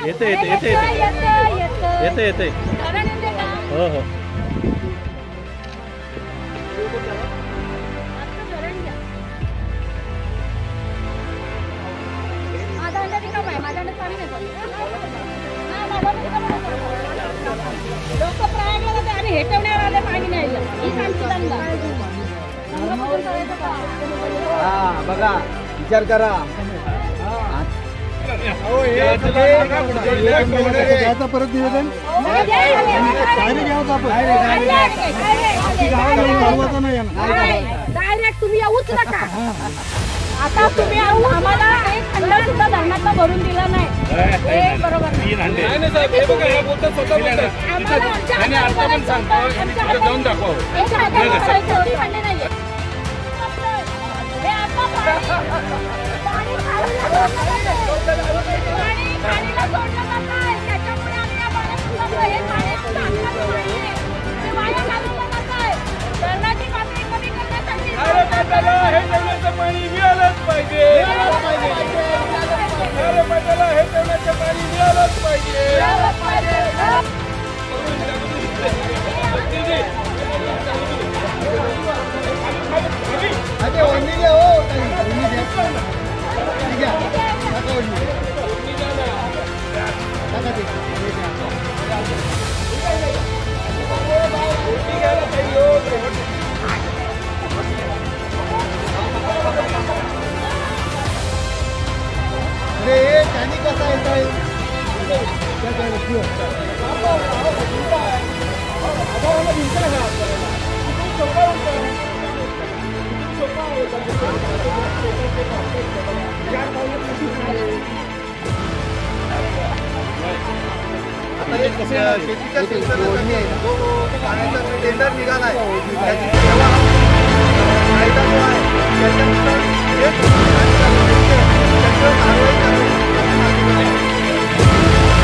येते येते येते येते येते हो हो लोक प्रयागला जाते आणि हेटवण्यावर आले पाणी नाही ही सांगते दंगा बघा विचार करा परत निवेदन डायरेक्ट तुम्ही येऊच नका आता तुम्ही आम्हाला एक खंड सुद्धा धरणाचा भरून दिला नाही बरोबर जाऊन दाखवा पाणी मिळालंच पाहिजे हे तेवढ्याचं पाणी मिळालंच पाहिजे त्यांनी कसा येत आहे शेतीच्या जोडणी आहे पाण्याचा टेंडर निघाला आहे